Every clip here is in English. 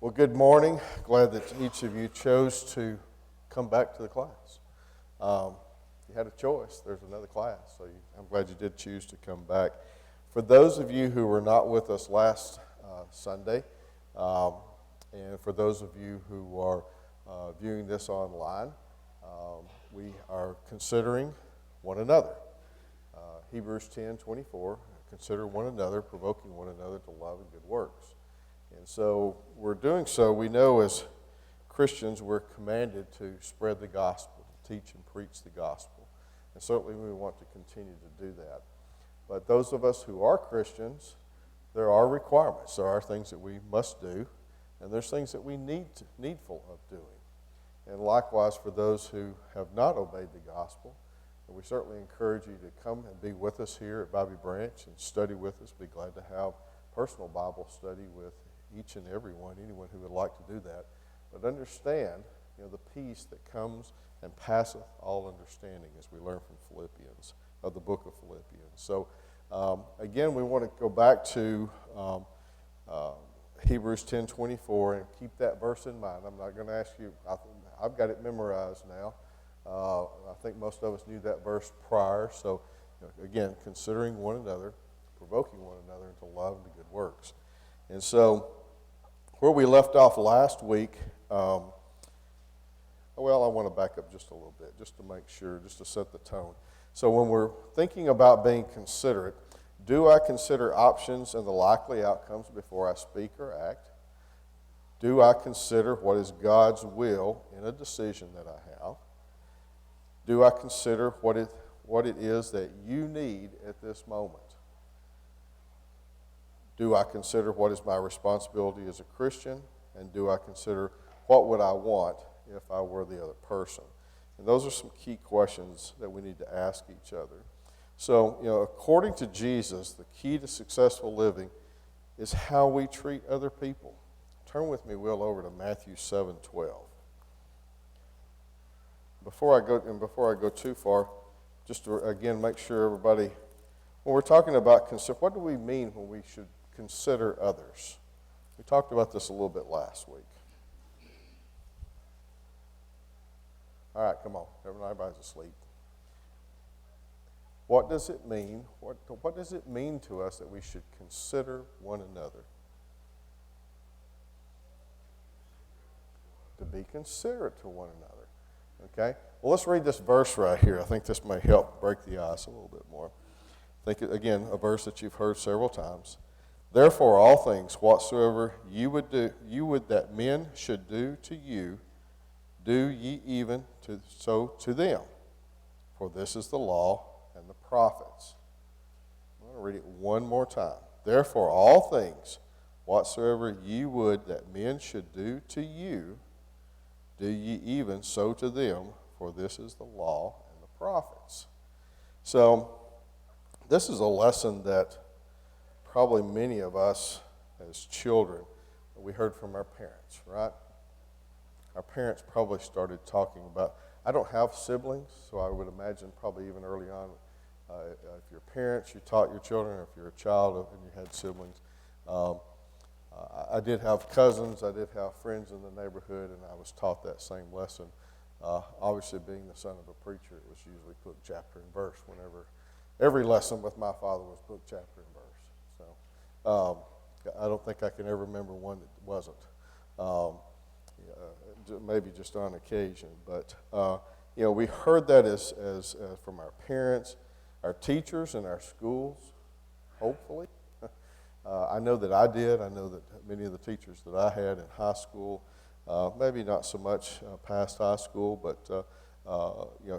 Well, good morning. Glad that each of you chose to come back to the class. You had a choice. There's another class, so I'm glad you did choose to come back. For those of you who were not with us last Sunday, and for those of you who are viewing this online, we are considering one another. Hebrews 10:24, consider one another, provoking one another to love and good works. And so we're doing so. We know as Christians we're commanded to spread the gospel, teach and preach the gospel. And certainly we want to continue to do that. But those of us who are Christians, there are requirements. There are things that we must do, and there's things that we needful of doing. And likewise for those who have not obeyed the gospel, and we certainly encourage you to come and be with us here at Bobby Branch and study with us. Be glad to have personal Bible study with each and every one, anyone who would like to do that. But understand, the peace that comes and passeth all understanding, as we learn from Philippians, of the book of Philippians. So again, we want to go back to Hebrews 10:24 and keep that verse in mind. I'm not going to ask you, I've got it memorized now. I think most of us knew that verse prior. So again, considering one another, provoking one another into love and to good works. And so where we left off last week, I want to back up just a little bit, just to make sure, just to set the tone. So when we're thinking about being considerate, do I consider options and the likely outcomes before I speak or act? Do I consider what is God's will in a decision that I have? Do I consider what it is that you need at this moment? Do I consider what is my responsibility as a Christian? And do I consider what would I want if I were the other person? And those are some key questions that we need to ask each other. So, according to Jesus, the key to successful living is how we treat other people. Turn with me, Will, over to Matthew 7:12. Before I go too far, just to again make sure everybody, when we're talking about consider, what do we mean when we should consider others? We talked about this a little bit last week. All right, come on. Everybody's asleep. What does it mean? What does it mean to us that we should consider one another? To be considerate to one another. Okay? Well, let's read this verse right here. I think this may help break the ice a little bit more. Think, again, a verse that you've heard several times. Therefore, all things whatsoever you would that men should do to you, do ye even so to them. For this is the law and the prophets. I'm going to read it one more time. Therefore, all things whatsoever you would that men should do to you, do ye even so to them, for this is the law and the prophets. So, this is a lesson that probably many of us as children, we heard from our parents, right? Our parents probably started talking about, I don't have siblings, so I would imagine probably even early on, if your parents, you taught your children, or if you're a child and you had siblings. I did have cousins, I did have friends in the neighborhood, and I was taught that same lesson. Obviously, being the son of a preacher, it was usually book, chapter, and verse whenever, every lesson with my father was book, chapter, and verse. So I don't think I can ever remember one that wasn't. Maybe just on occasion. But, we heard that as from our parents, our teachers in our schools, hopefully. I know that I did. I know that many of the teachers that I had in high school, maybe not so much past high school, but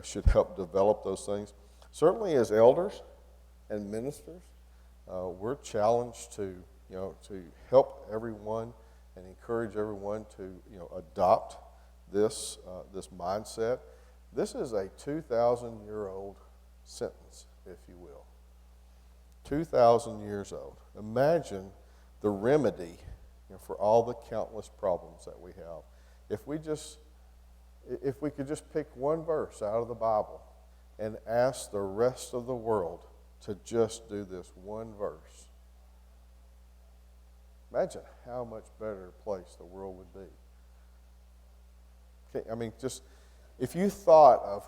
should help develop those things. Certainly as elders and ministers, we're challenged to help everyone and encourage everyone to adopt this mindset. This is a 2,000-year-old sentence, if you will. 2,000 years old. Imagine the remedy for all the countless problems that we have. If we could just pick one verse out of the Bible and ask the rest of the world to just do this one verse, Imagine how much better a place the world would be. Okay, I mean, just if you thought of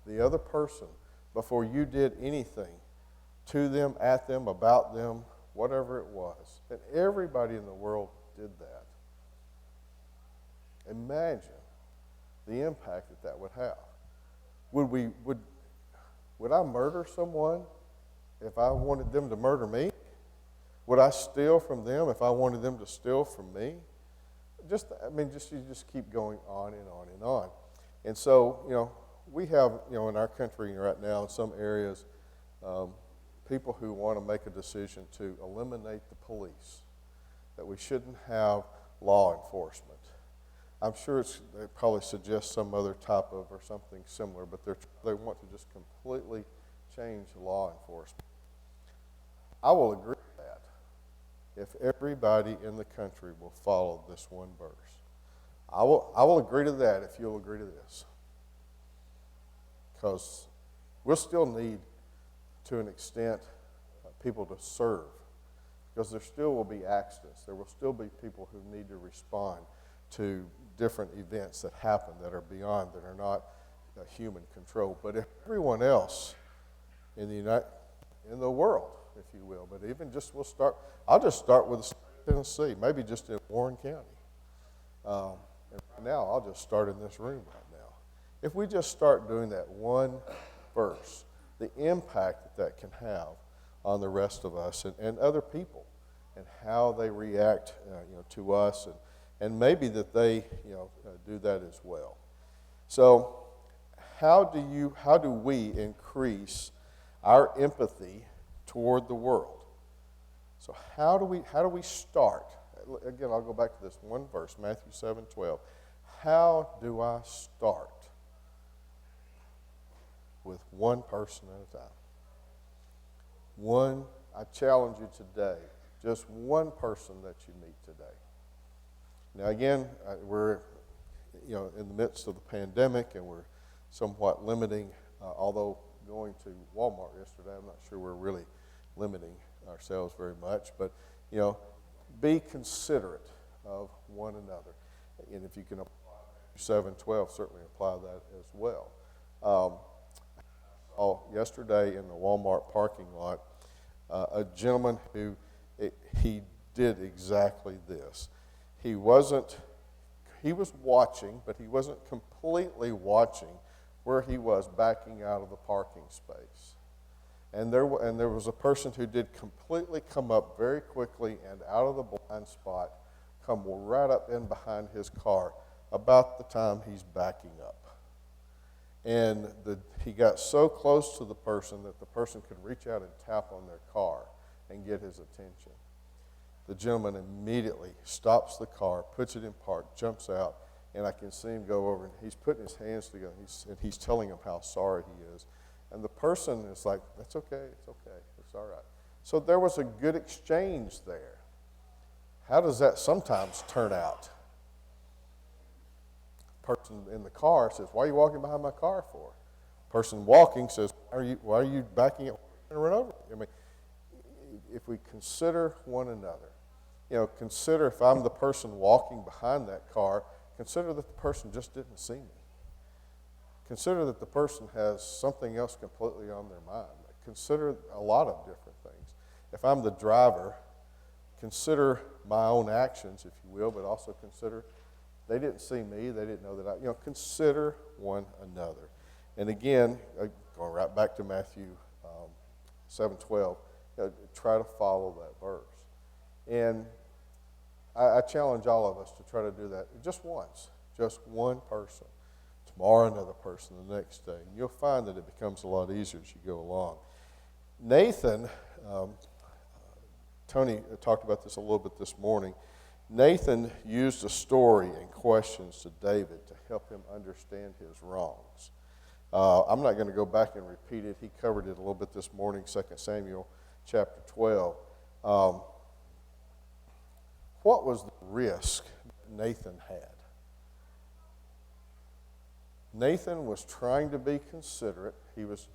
the other person before you did anything to them, at them, about them, whatever it was, and everybody in the world did that. Imagine the impact that that would have. Would I murder someone if I wanted them to murder me? Would I steal from them if I wanted them to steal from me? You just keep going on and on and on. And so, we have, in our country right now, in some areas, people who want to make a decision to eliminate the police, that we shouldn't have law enforcement. I'm sure they probably suggest some other type of or something similar, but they want to just completely change law enforcement. I will agree with that if everybody in the country will follow this one verse. I will agree to that if you'll agree to this. Because we'll still need, to an extent, people to serve. Because there still will be accidents. There will still be people who need to respond to different events that happen that are beyond, that are not human control. But if everyone else in the world, if you will, but even I'll just start with Tennessee, maybe just in Warren County. And right now, I'll just start in this room right now. If we just start doing that one verse, the impact that can have on the rest of us and other people, and how they react, to us, and maybe that they, do that as well. So, how do we increase our empathy toward the world? So how do we start? Again, I'll go back to this one verse, Matthew 7:12. How do I start? With one person at a time. I challenge you today, just one person that you meet today. Now again, we're in the midst of the pandemic, and we're somewhat limiting, although going to Walmart yesterday, I'm not sure we're really limiting ourselves very much, but be considerate of one another. And if you can apply 7:12, certainly apply that as well. Yesterday in the Walmart parking lot, a gentleman who he did exactly this. He was watching, but he wasn't completely watching where he was backing out of the parking space. And there was a person who did completely come up very quickly and out of the blind spot, come right up in behind his car about the time he's backing up. And he got so close to the person that the person could reach out and tap on their car and get his attention. The gentleman immediately stops the car, puts it in park, jumps out, and I can see him go over, and he's putting his hands together, and he's telling him how sorry he is. And the person is like, "That's okay, it's all right." So there was a good exchange there. How does that sometimes turn out? Person in the car says, "Why are you walking behind my car for?" Person walking says, "Why are you backing up and run over me?" I mean, if we consider one another, consider if I'm the person walking behind that car, consider that the person just didn't see me. Consider that the person has something else completely on their mind. Consider a lot of different things. If I'm the driver, consider my own actions, if you will, but also consider they didn't see me, they didn't know that consider one another. And again, going right back to Matthew 7:12, try to follow that verse. And I challenge all of us to try to do that just once, just one person. Tomorrow another person, the next day. And you'll find that it becomes a lot easier as you go along. Nathan, Tony talked about this a little bit this morning. Nathan used a story and questions to David to help him understand his wrongs. I'm not going to go back and repeat it. He covered it a little bit this morning, 2 Samuel chapter 12. What was the risk Nathan had? Nathan was trying to be considerate. He was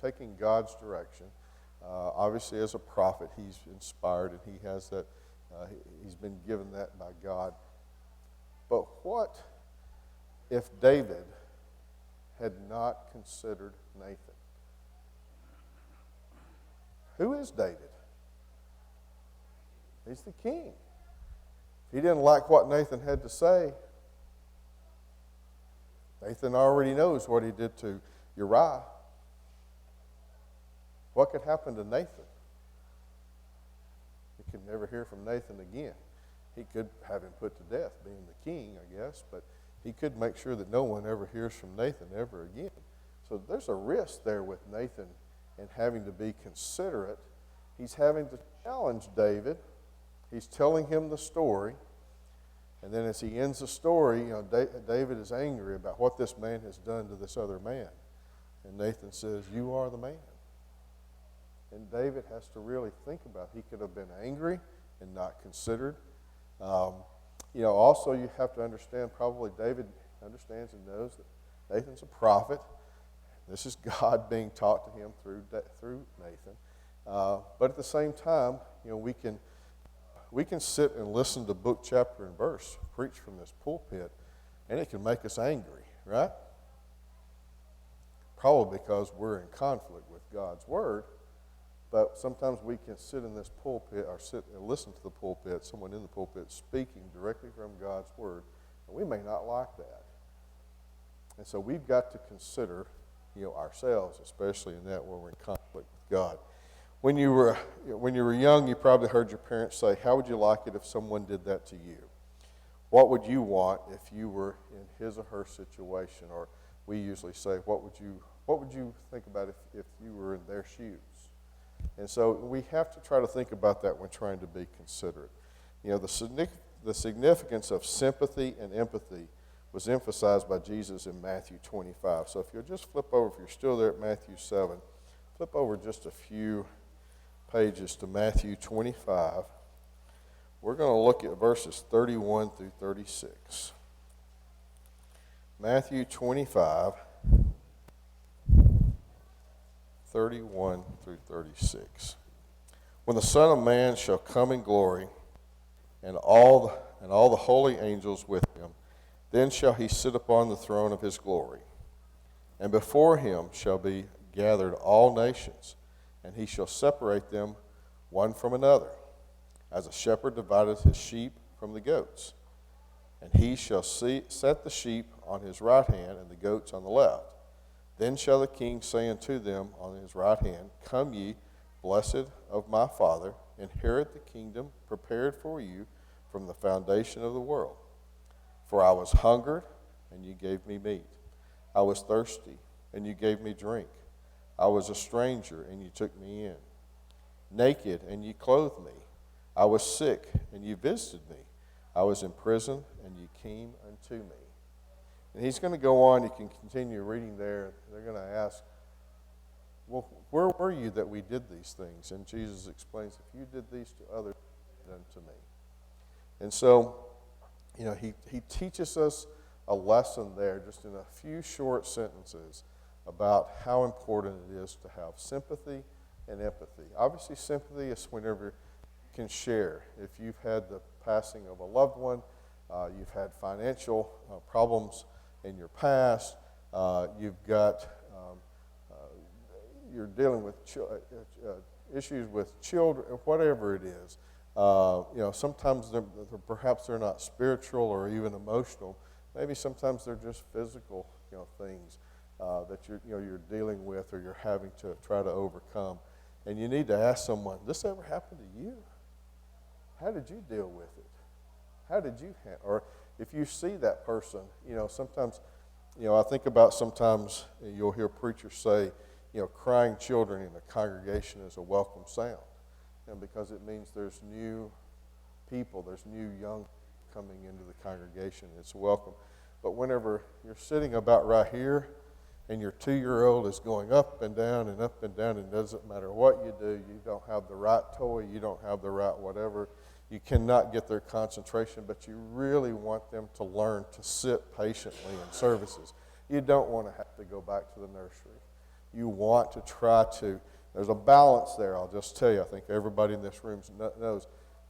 taking God's direction. Obviously, as a prophet, he's inspired, and he has that He's been given that by God. But what if David had not considered Nathan? Who is David? He's the king. If he didn't like what Nathan had to say, Nathan already knows what he did to Uriah. What could happen to Nathan? He could never hear from Nathan again. He could have him put to death, being the king, I guess, but he could make sure that no one ever hears from Nathan ever again. So there's a risk there with Nathan and having to be considerate. He's having to challenge David. He's telling him the story. And then as he ends the story, David is angry about what this man has done to this other man. And Nathan says, "You are the man." And David has to really think about it. He could have been angry and not considered. Also you have to understand, probably David understands and knows that Nathan's a prophet. This is God being taught to him through Nathan. But at the same time, we can sit and listen to book, chapter, and verse preached from this pulpit, and it can make us angry, right? Probably because we're in conflict with God's word. But sometimes we can sit in this pulpit or sit and listen to the pulpit, someone in the pulpit speaking directly from God's word, and we may not like that. And so we've got to consider, ourselves, especially in that where we're in conflict with God. When you were young, you probably heard your parents say, "How would you like it if someone did that to you?" What would you want if you were in his or her situation? Or we usually say, what would you think about if you were in their shoes? And so we have to try to think about that when trying to be considerate. The significance of sympathy and empathy was emphasized by Jesus in Matthew 25. So if you'll just flip over, if you're still there at Matthew 7, flip over just a few pages to Matthew 25. We're going to look at verses 31 through 36. Matthew 25, 31 through 36. When the Son of Man shall come in glory, and all the holy angels with him, then shall he sit upon the throne of his glory. And before him shall be gathered all nations, and he shall separate them one from another, as a shepherd divideth his sheep from the goats. And he shall set the sheep on his right hand, and the goats on the left. Then shall the king say unto them on his right hand, Come ye, blessed of my Father, inherit the kingdom prepared for you from the foundation of the world. For I was hungered, and you gave me meat. I was thirsty, and you gave me drink. I was a stranger, and you took me in. Naked, and you clothed me. I was sick, and you visited me. I was in prison, and you came unto me. And he's going to go on. You can continue reading there. They're going to ask, well, where were you that we did these things? And Jesus explains, if you did these to others, done to me. And so, he teaches us a lesson there just in a few short sentences about how important it is to have sympathy and empathy. Obviously, sympathy is whenever you can share. If you've had the passing of a loved one, you've had financial problems in your past, you're dealing with issues with children, whatever it is. Sometimes perhaps they're not spiritual or even emotional. Maybe sometimes they're just physical, things that you're dealing with or you're having to try to overcome. And you need to ask someone, this ever happened to you? How did you deal with it? How did you handle? Or if you see that person, sometimes, I think about sometimes you'll hear preachers say, crying children in a congregation is a welcome sound. Because it means there's new people, there's new young coming into the congregation. It's welcome. But whenever you're sitting about right here and your 2-year-old is going up and down, and it doesn't matter what you do, you don't have the right toy, you don't have the right whatever, you cannot get their concentration, but you really want them to learn to sit patiently in services. You don't want to have to go back to the nursery. You want to try to, there's a balance there, I'll just tell you. I think everybody in this room knows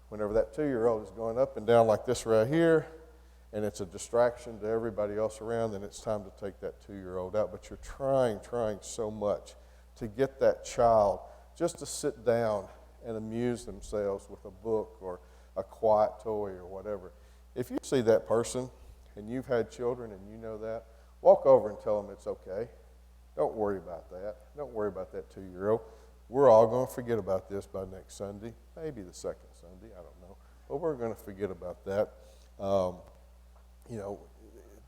whenever that 2-year-old is going up and down like this right here, and it's a distraction to everybody else around, then it's time to take that 2-year-old out. But you're trying so much to get that child just to sit down and amuse themselves with a book or a quiet toy or whatever. If you see that person and you've had children and you know that, walk over and tell them it's okay. Don't worry about that. Don't worry about that 2-year-old. We're all going to forget about this by next Sunday, maybe the second Sunday, I don't know. But we're going to forget about that.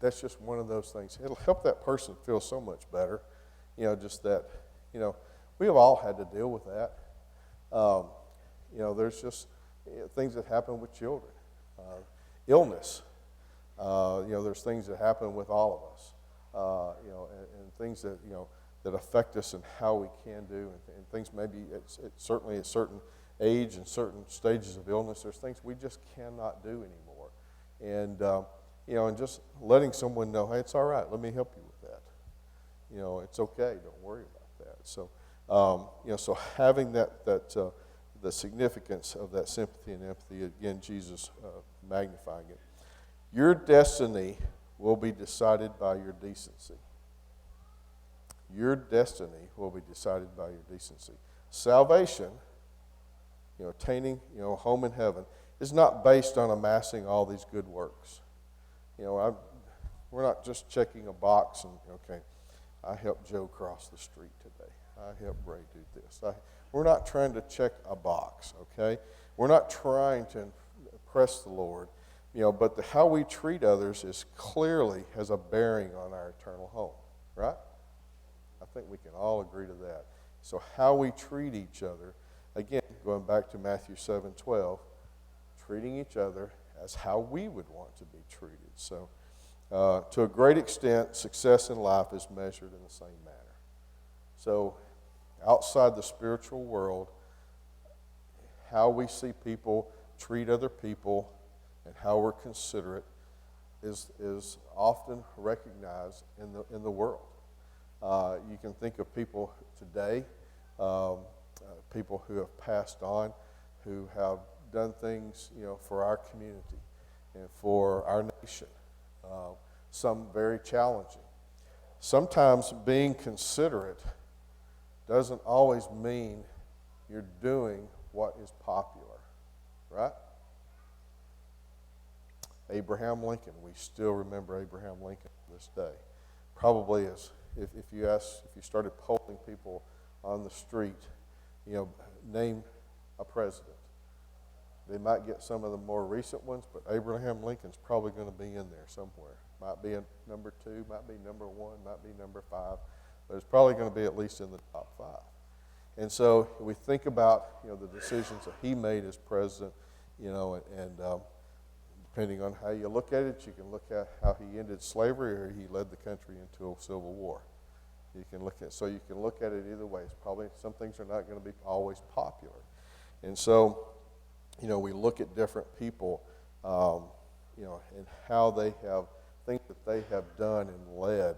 That's just one of those things. It'll help that person feel so much better. Just that, we have all had to deal with that. There's just things that happen with children. Illness. There's things that happen with all of us. And things that, that affect us and how we can do. And things maybe, it's certainly at a certain age and certain stages of illness, there's things we just cannot do anymore. And, and just letting someone know, hey, it's all right, let me help you with that. It's okay, don't worry about that. So, so having the significance of that sympathy and empathy, again, Jesus magnifying it. Your destiny will be decided by your decency. Your destiny will be decided by your decency. Salvation, attaining, home in heaven, is not based on amassing all these good works. We're not just checking a box and, okay, I helped Joe cross the street today. I helped Ray do this. We're not trying to check a box, okay? We're not trying to impress the Lord, but how we treat others clearly has a bearing on our eternal home, right? I think we can all agree to that. So how we treat each other, again, going back to Matthew 7:12, treating each other as how we would want to be treated. So to a great extent, success in life is measured in the same manner. So outside the spiritual world, how we see people treat other people and how we're considerate is often recognized in the world. You can think of people today, people who have passed on, who have done things, for our community and for our nation. Some very challenging. Sometimes being considerate doesn't always mean you're doing what is popular, right? Abraham Lincoln, we still remember Abraham Lincoln to this day. Probably if you started polling people on the street, name a president. They might get some of the more recent ones, but Abraham Lincoln's probably going to be in there somewhere. Might be number 2, might be number 1, might be number 5, but it's probably going to be at least in the top 5. And so we think about, the decisions that he made as president, and depending on how you look at it, you can look at how he ended slavery or he led the country into a civil war. You can look at it either way. It's probably some things are not going to be always popular. And so, we look at different people, and how they have, things that they have done and led,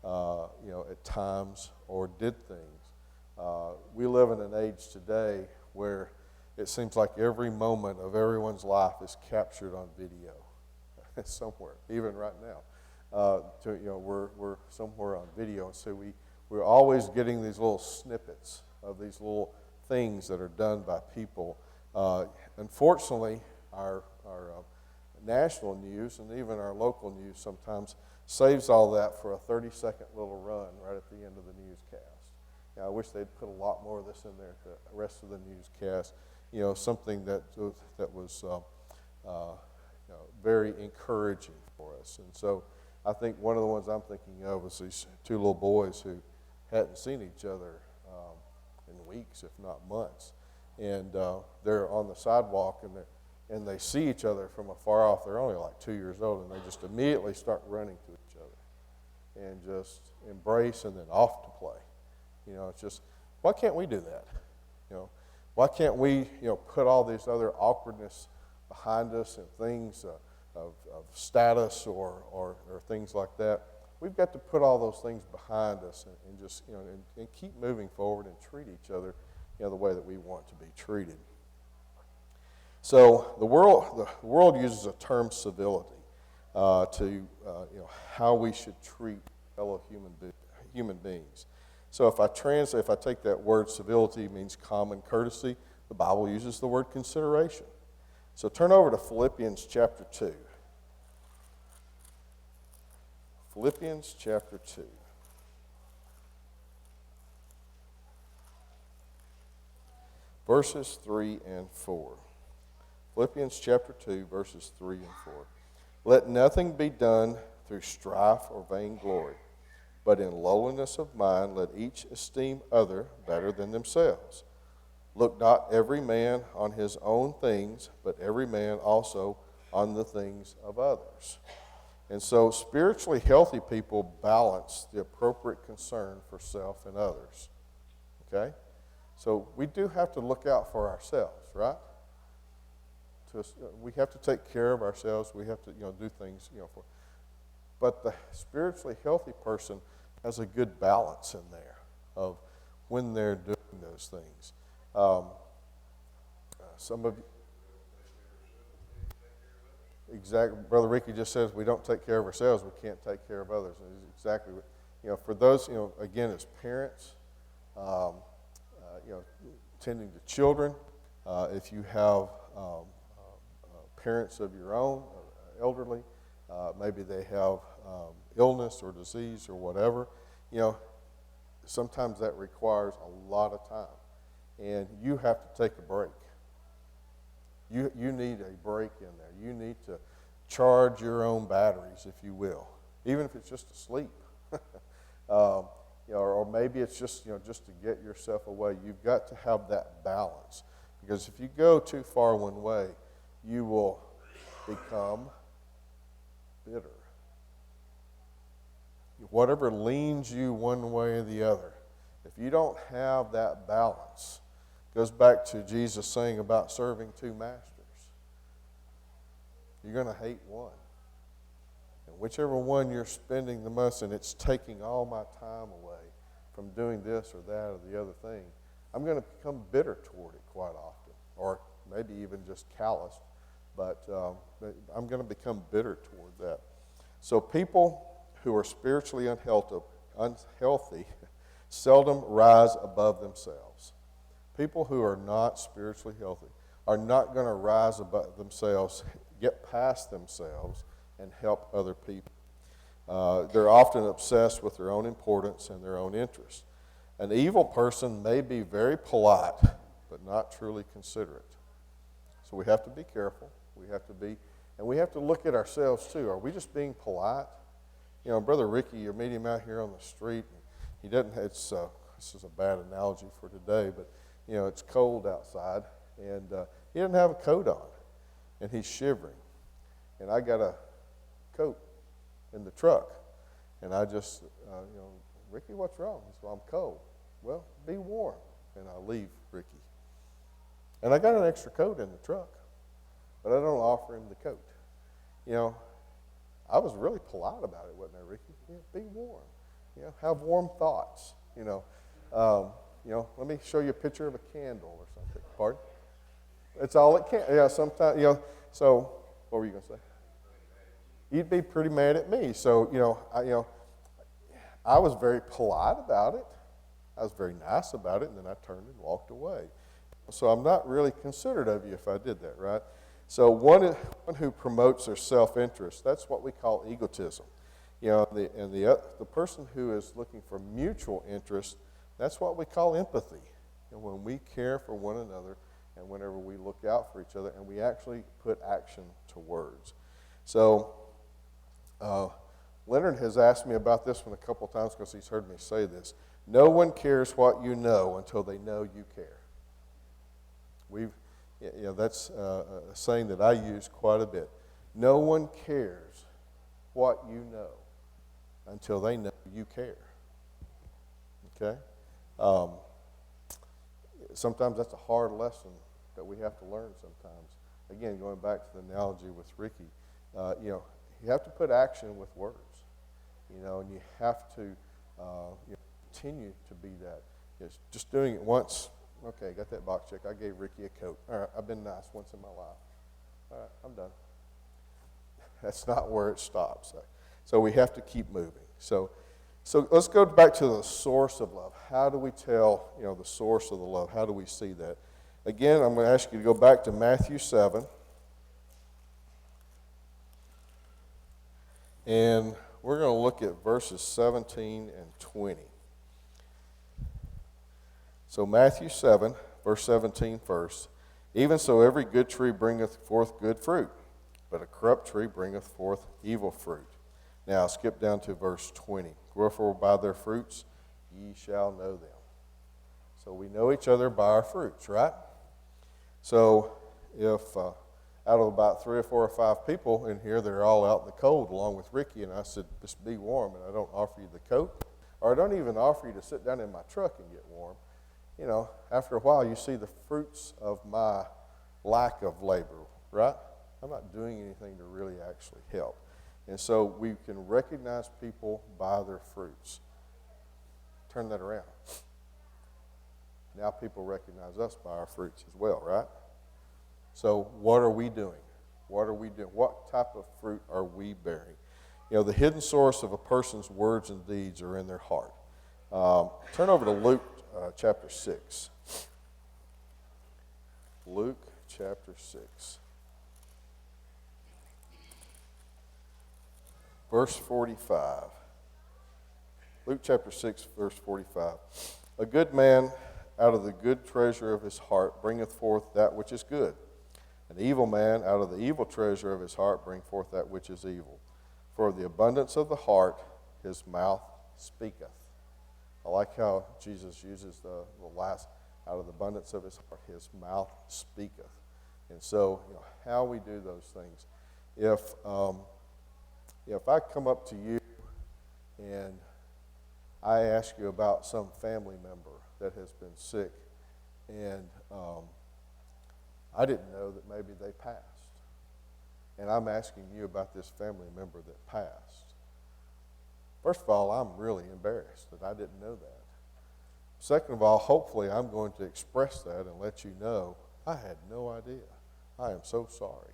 at times or did things. We live in an age today where it seems like every moment of everyone's life is captured on video somewhere, even right now. We're somewhere on video, and so we're always getting these little snippets of these little things that are done by people. Unfortunately, our national news and even our local news sometimes saves all that for a 30-second little run right at the end of the newscast. I wish they'd put a lot more of this in there at the rest of the newscast. Something that was very encouraging for us. And so I think one of the ones I'm thinking of was these 2 little boys who hadn't seen each other in weeks, if not months. And they're on the sidewalk, and they see each other from afar off. They're only like 2 years old, and they just immediately start running to each other and just embrace and then off to play. It's just, why can't we do that? Why can't we, put all these other awkwardness behind us and things of status or things like that? We've got to put all those things behind us and just, and keep moving forward and treat each other, the way that we want to be treated. So the world uses a term civility to how we should treat fellow human beings. So if I take that word civility, it means common courtesy. The Bible uses the word consideration. So turn over to Philippians chapter 2. Philippians chapter 2. Verses 3 and 4. Philippians chapter 2, verses 3 and 4. Let nothing be done through strife or vainglory, but in lowliness of mind let each esteem other better than themselves. Look not every man on his own things, but every man also on the things of others. And so spiritually healthy people balance the appropriate concern for self and others. Okay? So we do have to look out for ourselves, right? We have to take care of ourselves. We have to, do things, for. But the spiritually healthy person has a good balance in there of when they're doing those things. Some of you, exactly, Brother Ricky just says we don't take care of ourselves, we can't take care of others. And it's exactly what, for those, again, as parents, tending to children, if you have parents of your own, elderly, maybe they have illness or disease or whatever, sometimes that requires a lot of time. And you have to take a break. You need a break in there. You need to charge your own batteries, if you will, even if it's just to sleep. Or maybe it's just just to get yourself away. You've got to have that balance, because if you go too far one way, you will become bitter. Whatever leans you one way or the other, if you don't have that balance, goes back to Jesus saying about serving two masters. You're going to hate one. And whichever one you're spending the most, and it's taking all my time away from doing this or that or the other thing, I'm going to become bitter toward it quite often, or maybe even just calloused, but I'm going to become bitter toward that. So people who are spiritually unhealthy seldom rise above themselves. People who are not spiritually healthy are not going to rise above themselves, get past themselves, and help other people. They're often obsessed with their own importance and their own interests. An evil person may be very polite, but not truly considerate. So we have to be careful. We have to look at ourselves too. Are we just being polite? Brother Ricky, you meet him out here on the street. He doesn't. This is a bad analogy for today, but it's cold outside, and he doesn't have a coat on, and he's shivering. And I got a coat in the truck, and I just, Ricky, what's wrong? He said, well, I'm cold. Well, be warm. And I leave Ricky. And I got an extra coat in the truck, but I don't offer him the coat. I was really polite about it, wasn't I, Ricky? Be warm. Have warm thoughts. Let me show you a picture of a candle or something. Pardon? It's all it can. Yeah, sometimes, So, what were you going to say? You'd be pretty mad at me. So, I was very polite about it. I was very nice about it, and then I turned and walked away. So I'm not really considerate of you if I did that, right? So one who promotes their self-interest, that's what we call egotism. The person who is looking for mutual interest, that's what we call empathy. And when we care for one another, and whenever we look out for each other, and we actually put action to words. So Leonard has asked me about this one a couple of times because he's heard me say this. No one cares what you know until they know you care. That's a saying that I use quite a bit. No one cares what you know until they know you care. Okay? Sometimes that's a hard lesson that we have to learn sometimes. Again, going back to the analogy with Ricky, you have to put action with words, and you have to continue to be that. Just doing it once Okay, got that box checked. I gave Ricky a coat. All right, I've been nice once in my life. All right, I'm done. That's not where it stops. So we have to keep moving. So let's go back to the source of love. How do we tell, the source of the love? How do we see that? Again, I'm going to ask you to go back to Matthew 7. And we're going to look at verses 17 and 20. So Matthew 7, verse 17 first. Even so every good tree bringeth forth good fruit, but a corrupt tree bringeth forth evil fruit. Now skip down to verse 20. Wherefore by their fruits ye shall know them. So we know each other by our fruits, right? So if out of about 3 or 4 or 5 people in here, they're all out in the cold along with Ricky, and I said, just be warm, and I don't offer you the coat, or I don't even offer you to sit down in my truck and get warm, after a while you see the fruits of my lack of labor, right? I'm not doing anything to really actually help. And so we can recognize people by their fruits. Turn that around. Now people recognize us by our fruits as well, right? So what are we doing? What are we doing? What type of fruit are we bearing? The hidden source of a person's words and deeds are in their heart. Turn over to Luke chapter 6. Luke chapter 6. Verse 45. Luke chapter 6, verse 45. A good man out of the good treasure of his heart bringeth forth that which is good. An evil man out of the evil treasure of his heart bringeth forth that which is evil. For the abundance of the heart his mouth speaketh. I like how Jesus uses the last, out of the abundance of his heart his mouth speaketh. And so, how we do those things. If I come up to you and I ask you about some family member that has been sick, and I didn't know that maybe they passed, and I'm asking you about this family member that passed. First of all, I'm really embarrassed that I didn't know that. Second of all, hopefully I'm going to express that and let you know I had no idea. I am so sorry.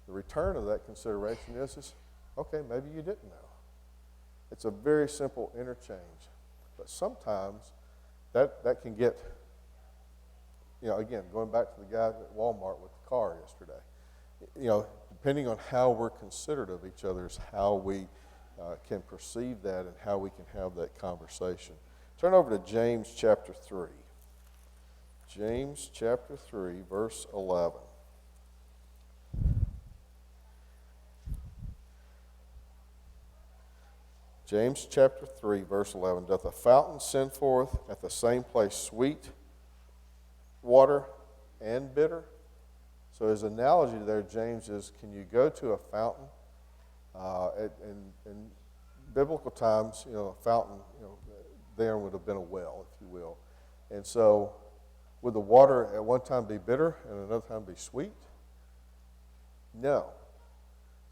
The return of that consideration is okay, maybe you didn't know. It's a very simple interchange. But sometimes that can get, again, going back to the guy at Walmart with the car yesterday, depending on how we're considerate of each other is how we can perceive that and how we can have that conversation. Turn over to James chapter 3. James chapter 3, verse 11. James chapter 3, verse 11. Doth a fountain send forth at the same place sweet water and bitter? So his analogy there, James, is can you go to a fountain? In biblical times, a fountain, there would have been a well, if you will. And so would the water at one time be bitter and another time be sweet? No.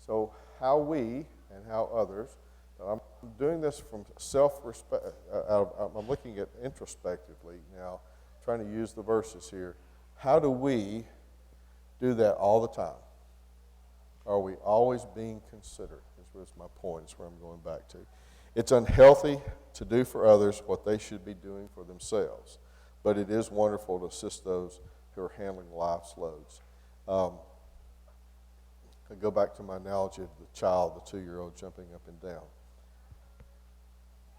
So how we and how others, I'm doing this from self-respect, I'm looking at introspectively now, trying to use the verses here. How do we do that all the time? Are we always being considerate? Is my point, is where I'm going back to. It's unhealthy to do for others what they should be doing for themselves, but it is wonderful to assist those who are handling life's loads. I go back to my analogy of the child, the 2-year-old jumping up and down.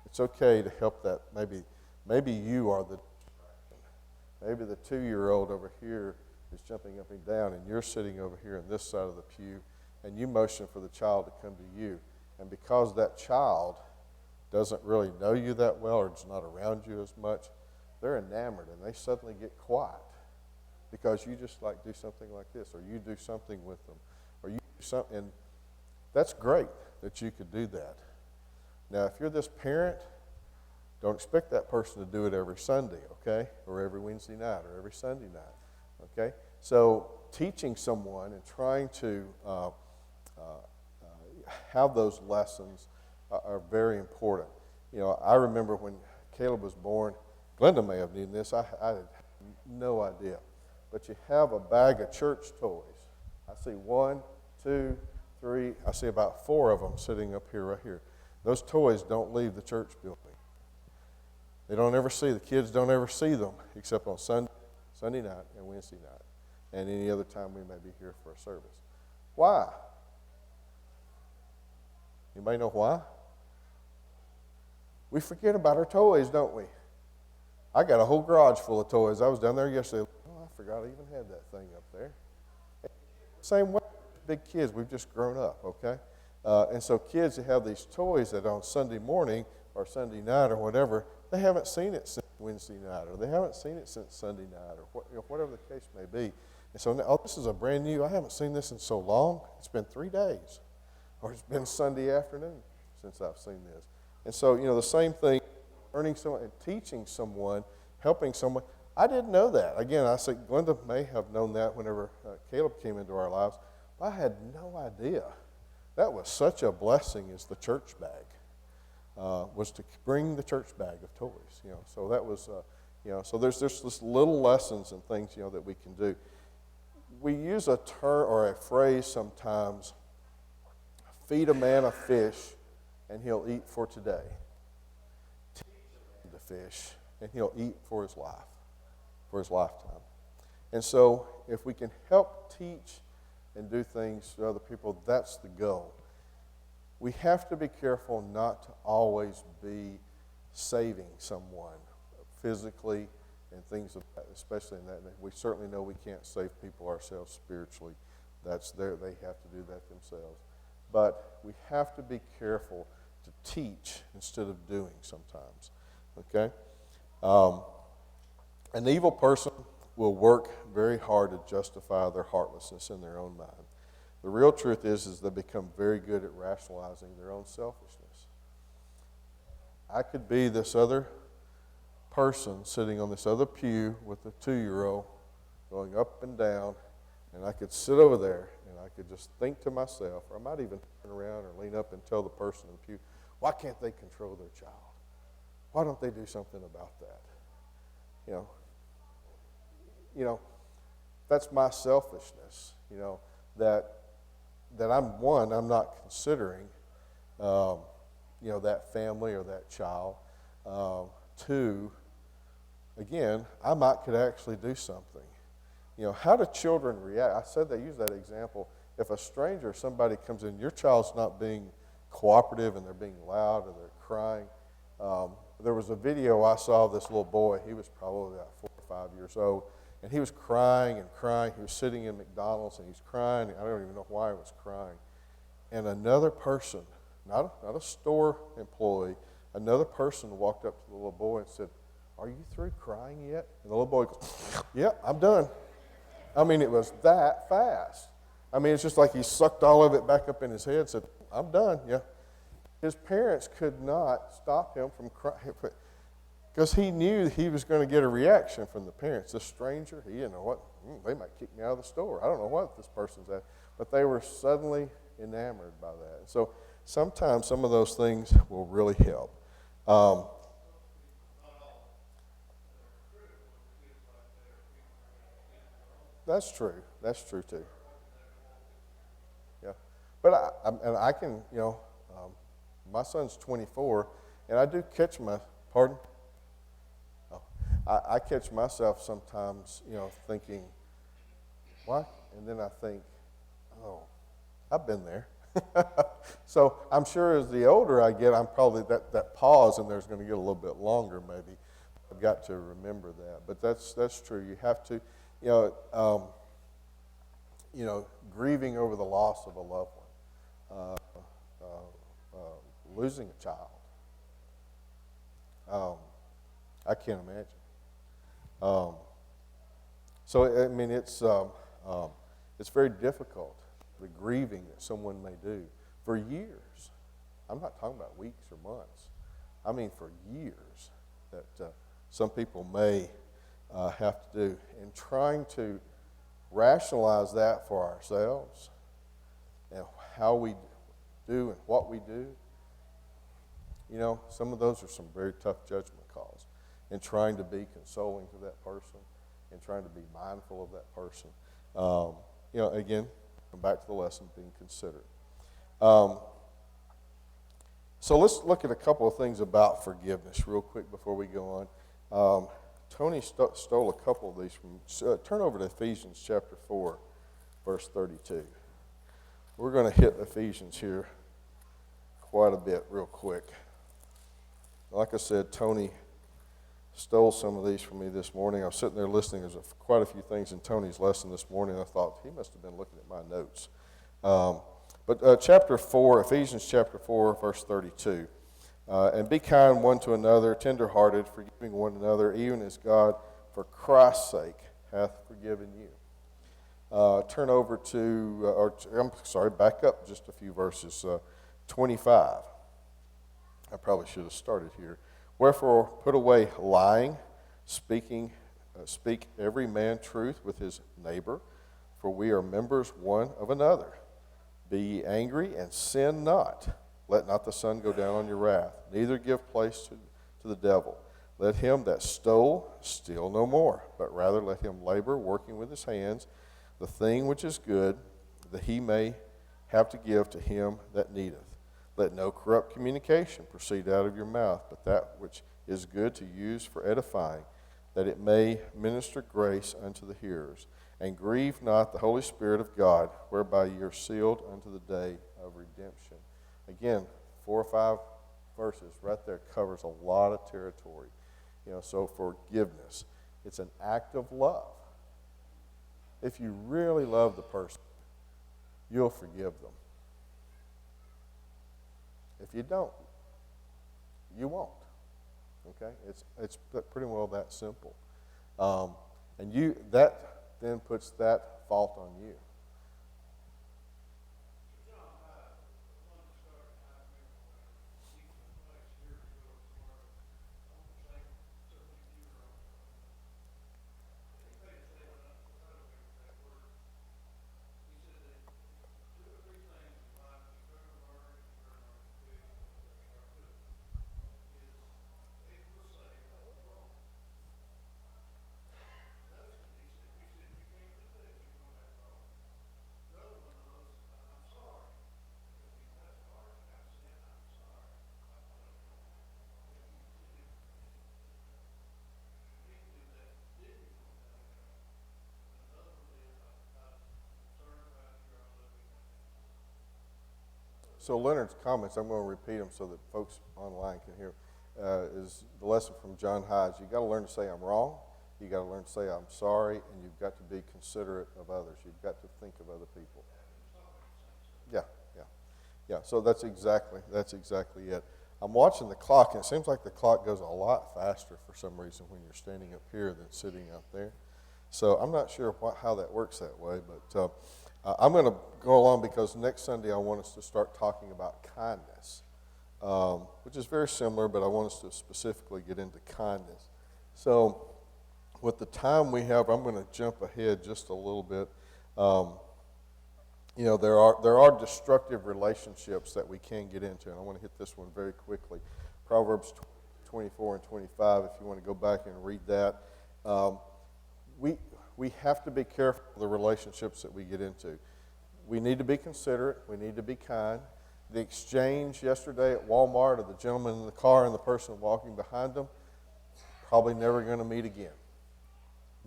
It's okay to help that. Maybe you are the distraction. Maybe the 2-year-old over here is jumping up and down, and you're sitting over here on this side of the pew, and you motion for the child to come to you. And because that child doesn't really know you that well or is not around you as much, they're enamored, and they suddenly get quiet because you just do something like this, or you do something with them, or you do something. And that's great that you could do that. Now, if you're this parent, don't expect that person to do it every Sunday, okay, or every Wednesday night or every Sunday night, okay? So teaching someone and trying to have those lessons are very important. I remember when Caleb was born, Glenda may have known this. I had no idea. But you have a bag of church toys. I see 1, 2, 3, I see about 4 of them sitting up here, right here. Those toys don't leave the church building. The kids don't ever see them except on Sunday night and Wednesday night and any other time we may be here for a service. Why? Anybody know why? We forget about our toys, don't we? I got a whole garage full of toys. I was down there yesterday. Oh, I forgot I even had that thing up there. Same way, big kids. We've just grown up, okay? And so kids that have these toys that on Sunday morning or Sunday night or whatever, they haven't seen it since Wednesday night, or they haven't seen it since Sunday night, or whatever the case may be. And so, oh, this is a brand new, I haven't seen this in so long. It's been 3 days. Or it's been Sunday afternoon since I've seen this. And so, the same thing, learning someone and teaching someone, helping someone. I didn't know that. Again, I said Glenda may have known that whenever Caleb came into our lives. But I had no idea. That was such a blessing as the church bag, was to bring the church bag of toys. So that was, so there's this little lessons and things, that we can do. We use a term or a phrase sometimes, feed a man a fish and he'll eat for today. Teach him to fish and he'll eat for his life, for his lifetime. And so if we can help teach and do things to other people, that's the goal. We have to be careful not to always be saving someone physically and things of that, especially in that. We certainly know we can't save people ourselves spiritually. That's there; they have to do that themselves. But we have to be careful to teach instead of doing sometimes. Okay? An evil person will work very hard to justify their heartlessness in their own mind. The real truth is they become very good at rationalizing their own selfishness. I could be this other person sitting on this other pew with a 2-year-old going up and down, and I could sit over there and I could just think to myself, or I might even turn around or lean up and tell the person in the pew, why can't they control their child? Why don't they do something about that? That's my selfishness, that I'm not considering, that family or that child. 2, again, could actually do something. How do children react? I use that example. If a stranger, somebody comes in, your child's not being cooperative and they're being loud or they're crying. There was a video I saw of this little boy. He was probably about 4 or 5 years old. And he was crying and crying. He was sitting in McDonald's and he's crying. I don't even know why he was crying. And another person, not a store employee, another person walked up to the little boy and said, "Are you through crying yet?" And the little boy goes, "Yeah, I'm done." I mean, it was that fast. I mean, it's just like he sucked all of it back up in his head and said, "I'm done, yeah." His parents could not stop him from crying because he knew he was going to get a reaction from the parents. This stranger, he didn't know what, they might kick me out of the store. I don't know what this person's at. But they were suddenly enamored by that. So sometimes some of those things will really help. That's true. That's true too. Yeah. But I can, my son's 24, and I do catch pardon? Oh, I catch myself sometimes, thinking, what? And then I think, oh, I've been there. So I'm sure as the older I get, I'm probably, that pause in there is going to get a little bit longer maybe. I've got to remember that. But that's true. You have to, grieving over the loss of a loved one. Losing a child. I can't imagine. So I mean, it's very difficult, the grieving that someone may do for years. I'm not talking about weeks or months. I mean for years that some people may have to do, and trying to rationalize that for ourselves and how we do and what we do. Some of those are some very tough judgment calls. And trying to be consoling to that person. and trying to be mindful of that person. Again, come back to the lesson, being considerate. So let's look at a couple of things about forgiveness real quick before we go on. Tony stole a couple of these from, turn over to Ephesians chapter 4, verse 32. We're going to hit Ephesians here quite a bit real quick. Like I said, Tony stole some of these from me this morning. I was sitting there listening. There's quite a few things in Tony's lesson this morning. I thought, he must have been looking at my notes. But chapter 4, Ephesians chapter 4, verse 32. And be kind one to another, tenderhearted, forgiving one another, even as God, for Christ's sake, hath forgiven you. Turn over to, back up just a few verses. 25. I probably should have started here. Wherefore, put away lying, speak every man truth with his neighbor, for we are members one of another. Be ye angry, and sin not. Let not the sun go down on your wrath, neither give place to the devil. Let him that stole steal no more, but rather let him labor, working with his hands, the thing which is good, that he may have to give to him that needeth. Let no corrupt communication proceed out of your mouth, but that which is good to use for edifying, that it may minister grace unto the hearers. And grieve not the Holy Spirit of God, whereby ye are sealed unto the day of redemption. Again, 4 or 5 verses right there covers a lot of territory. So forgiveness, it's an act of love. If you really love the person, you'll forgive them. If you don't, you won't. Okay? It's pretty well that simple. And that then puts that fault on you. So Leonard's comments, I'm going to repeat them so that folks online can hear, is the lesson from John Hughes. You've got to learn to say I'm wrong. You've got to learn to say I'm sorry, and you've got to be considerate of others. You've got to think of other people. Yeah. So that's exactly it. I'm watching the clock, and it seems like the clock goes a lot faster for some reason when you're standing up here than sitting out there. So I'm not sure how that works that way, but I'm going to go along because next Sunday I want us to start talking about kindness, which is very similar, but I want us to specifically get into kindness. So with the time we have, I'm going to jump ahead just a little bit. There are destructive relationships that we can get into, and I want to hit this one very quickly. Proverbs 24 and 25, if you want to go back and read that. We have to be careful of the relationships that we get into. We need to be considerate. We need to be kind. The exchange yesterday at Walmart of the gentleman in the car and the person walking behind them, probably never going to meet again.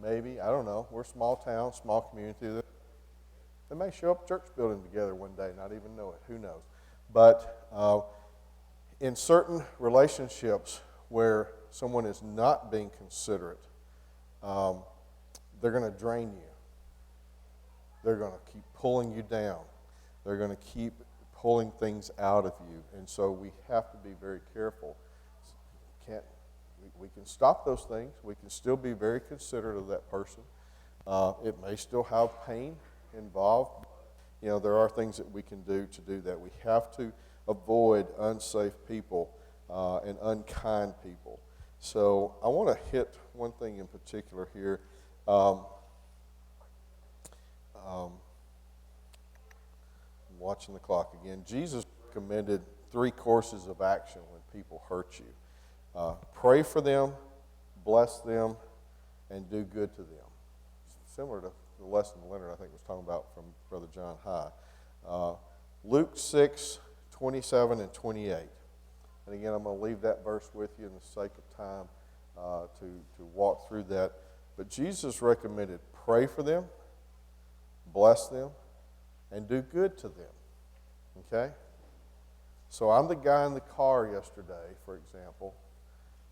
Maybe, I don't know. We're a small town, small community. They may show up church building together one day, not even know it. Who knows? But in certain relationships where someone is not being considerate, they're going to drain you. They're going to keep pulling you down. They're going to keep pulling things out of you. And so we have to be very careful. We can stop those things. We can still be very considerate of that person. It may still have pain involved. There are things that we can do to do that. We have to avoid unsafe people and unkind people. So I want to hit one thing in particular here. I'm watching the clock again. Jesus recommended 3 courses of action when people hurt you. Pray for them, bless them, and do good to them. similar to the lesson Leonard, I think, was talking about from Brother John High. Luke 6, 27 and 28. And again, I'm going to leave that verse with you in the sake of time to walk through that. But Jesus recommended pray for them, bless them, and do good to them. Okay? So I'm the guy in the car yesterday, for example,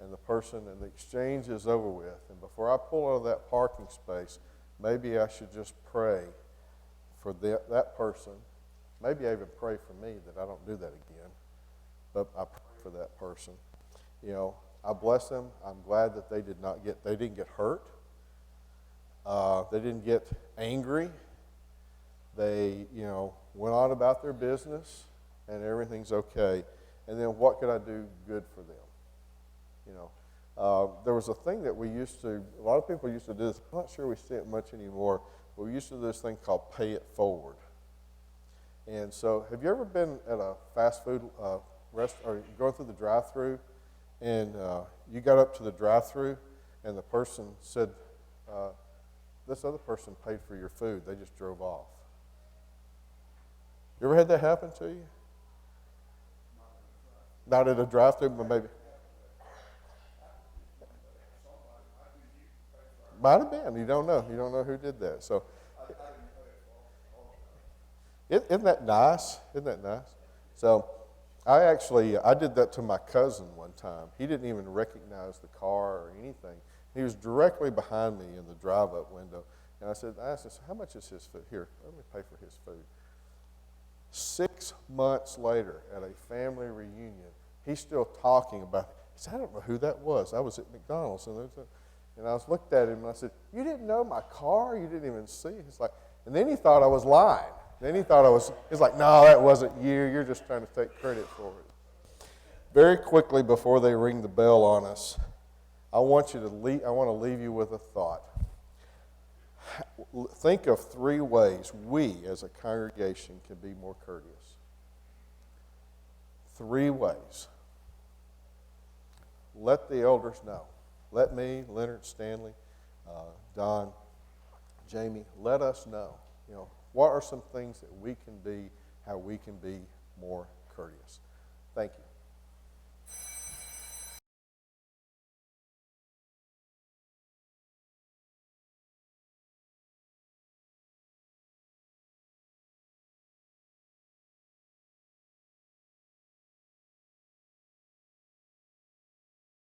and the exchange is over with. And before I pull out of that parking space, maybe I should just pray for that person. Maybe I even pray for me that I don't do that again. But I pray for that person. You know, I bless them. I'm glad that they didn't get hurt. They didn't get angry. They, went on about their business, and everything's okay. And then what could I do good for them? There was a thing that a lot of people used to do this. I'm not sure we see it much anymore, but we used to do this thing called pay it forward. And so have you ever been at a fast food restaurant, or going through the drive-thru, and you got up to the drive-thru, and the person said, this other person paid for your food. They just drove off. You ever had that happen to you? Not at a drive-thru, but maybe. Might have been. You don't know. You don't know who did that. So, isn't that nice? Isn't that nice? So, I did that to my cousin one time. He didn't even recognize the car or anything. He was directly behind me in the drive-up window. And I asked him, how much is his food? Here, let me pay for his food. 6 months later, at a family reunion, he's still talking about it. He said, I don't know who that was. I was at McDonald's. And I looked at him and I said, you didn't know my car? You didn't even see it? He's like, and then he thought I was lying. Then he's like, no, that wasn't you. You're just trying to take credit for it. Very quickly before they ring the bell on us, I want to leave you with a thought. Think of 3 ways we as a congregation can be more courteous. 3 ways. Let the elders know. Let me, Leonard, Stanley, Don, Jamie, let us know. What are some things that how we can be more courteous. Thank you.